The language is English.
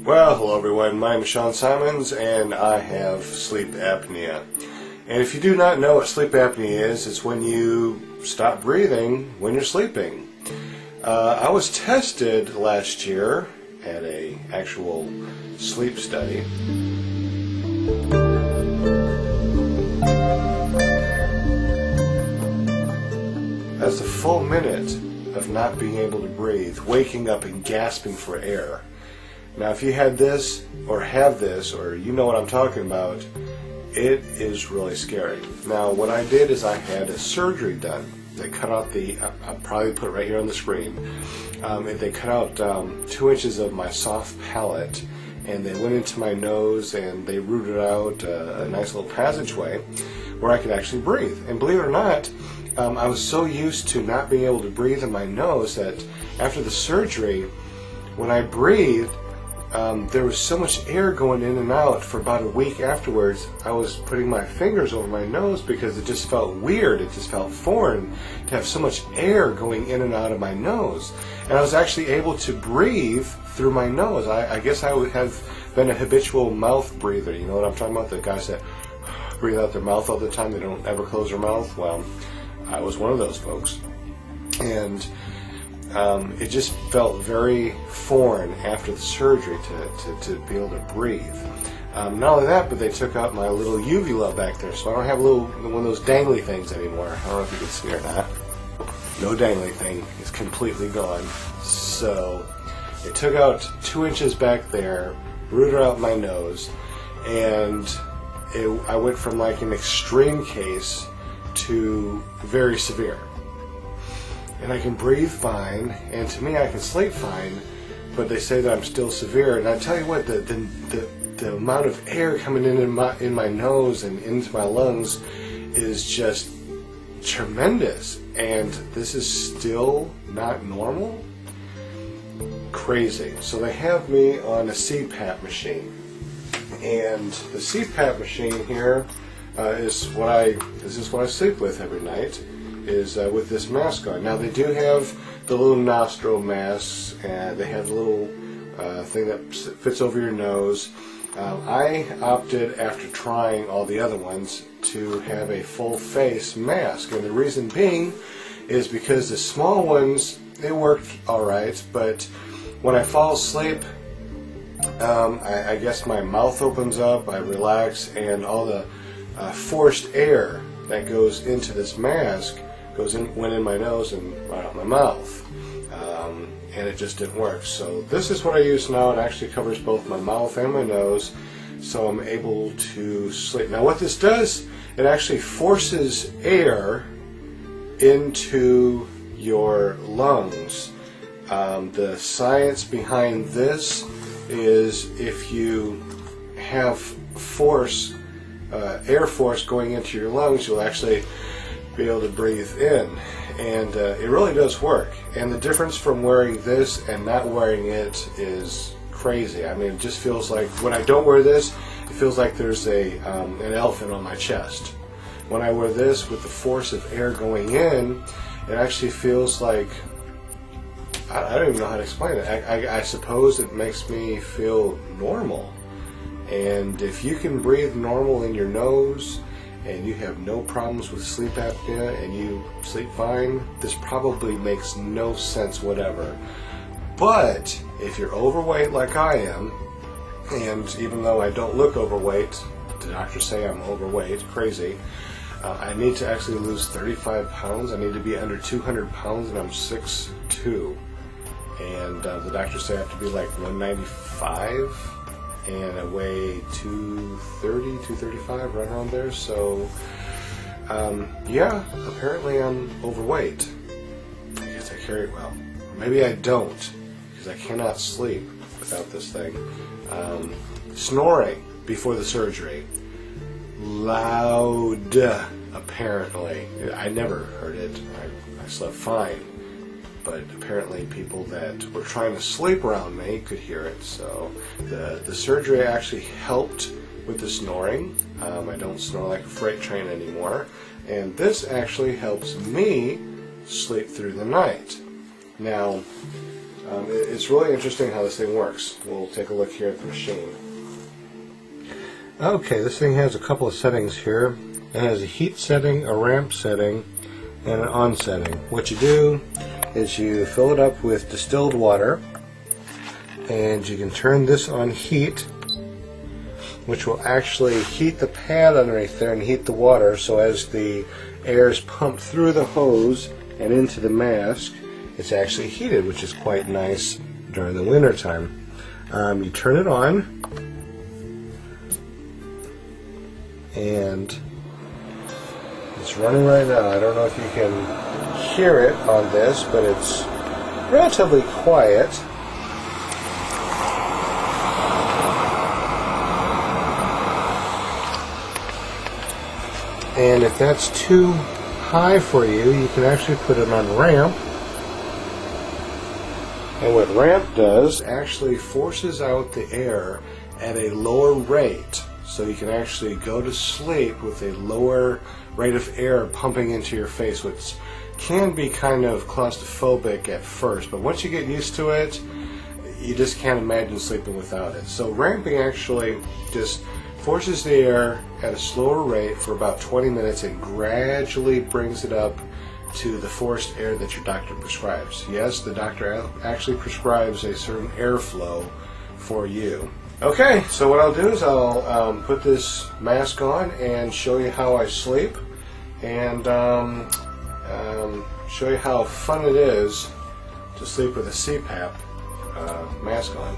Well, hello everyone, my name is Sean Simons and I have sleep apnea. And if you do not know what sleep apnea is, it's when you stop breathing when you're sleeping. I was tested last year at an actual sleep study. That's a full minute of not being able to breathe, waking up and gasping for air. Now, if you had this, or have this, or you know what I'm talking about, it is really scary. Now, what I did is I had a surgery done. They cut out I'll probably put it right here on the screen. They cut out 2 inches of my soft palate, and they went into my nose, and they rooted out a nice little passageway where I could actually breathe. And believe it or not, I was so used to not being able to breathe in my nose that after the surgery, when I breathed, there was so much air going in and out. For about a week afterwards, I was putting my fingers over my nose because it just felt weird. It just felt foreign to have so much air going in and out of my nose. And I was actually able to breathe through my nose. I guess I would have been a habitual mouth breather. You know what I'm talking about? The guys that breathe out their mouth all the time, they don't ever close their mouth. Well, I was one of those folks. And it just felt very foreign after the surgery to be able to breathe. Not only that, but they took out my little uvula back there, so I don't have one of those dangly things anymore. I don't know if you can see or not. No dangly thing. It's completely gone. So they took out 2 inches back there, rooted out my nose, and I went from like an extreme case to very severe. And I can breathe fine, and to me I can sleep fine, but they say that I'm still severe. And I tell you what, the amount of air coming in my nose and into my lungs is just tremendous. And this is still not normal? Crazy. So they have me on a CPAP machine. And the CPAP machine here is what I sleep with every night. Is with this mask on. Now they do have the little nostril masks, and they have the little thing that fits over your nose. I opted, after trying all the other ones, to have a full face mask, and the reason being is because the small ones, they worked alright, but when I fall asleep, I guess my mouth opens up, I relax, and all the forced air that goes into this mask went in my nose and right out my mouth, and it just didn't work. So this is what I use now. It actually covers both my mouth and my nose, so I'm able to sleep. Now what this does, it actually forces air into your lungs. The science behind this is if you have air force going into your lungs, you'll actually be able to breathe in, and it really does work. And the difference from wearing this and not wearing it is crazy. I mean, it just feels like when I don't wear this, it feels like there's an elephant on my chest. When I wear this with the force of air going in, it actually feels like, I don't even know how to explain it. I suppose it makes me feel normal. And if you can breathe normal in your nose, and you have no problems with sleep apnea, and you sleep fine, this probably makes no sense whatever. But if you're overweight like I am, and even though I don't look overweight, the doctors say I'm overweight, crazy, I need to actually lose 35 pounds. I need to be under 200 pounds, and I'm 6'2". And the doctors say I have to be like 195. And I weigh 230, 235, right around there. So, yeah, apparently I'm overweight. I guess I carry it well. Maybe I don't, because I cannot sleep without this thing. Snoring before the surgery. Loud, apparently. I never heard it. I slept fine. But apparently people that were trying to sleep around me could hear it. So the surgery actually helped with the snoring. I don't snore like a freight train anymore. And this actually helps me sleep through the night. Now, it's really interesting how this thing works. We'll take a look here at the machine. Okay, this thing has a couple of settings here. It has a heat setting, a ramp setting, and an on setting. What you do is you fill it up with distilled water, and you can turn this on heat, which will actually heat the pad underneath there and heat the water, so as the air is pumped through the hose and into the mask, it's actually heated, which is quite nice during the winter time. You turn it on, and it's running right now. I don't know if you can hear it on this, but it's relatively quiet. And if that's too high for you, you can actually put it on ramp. And what ramp does actually forces out the air at a lower rate, so you can actually go to sleep with a lower rate of air pumping into your face, which can be kind of claustrophobic at first, but once you get used to it, you just can't imagine sleeping without it. So ramping actually just forces the air at a slower rate for about 20 minutes and gradually brings it up to the forced air that your doctor prescribes. Yes, the doctor actually prescribes a certain airflow for you. Okay, so what I'll do is I'll put this mask on and show you how I sleep, and show you how fun it is to sleep with a CPAP mask on.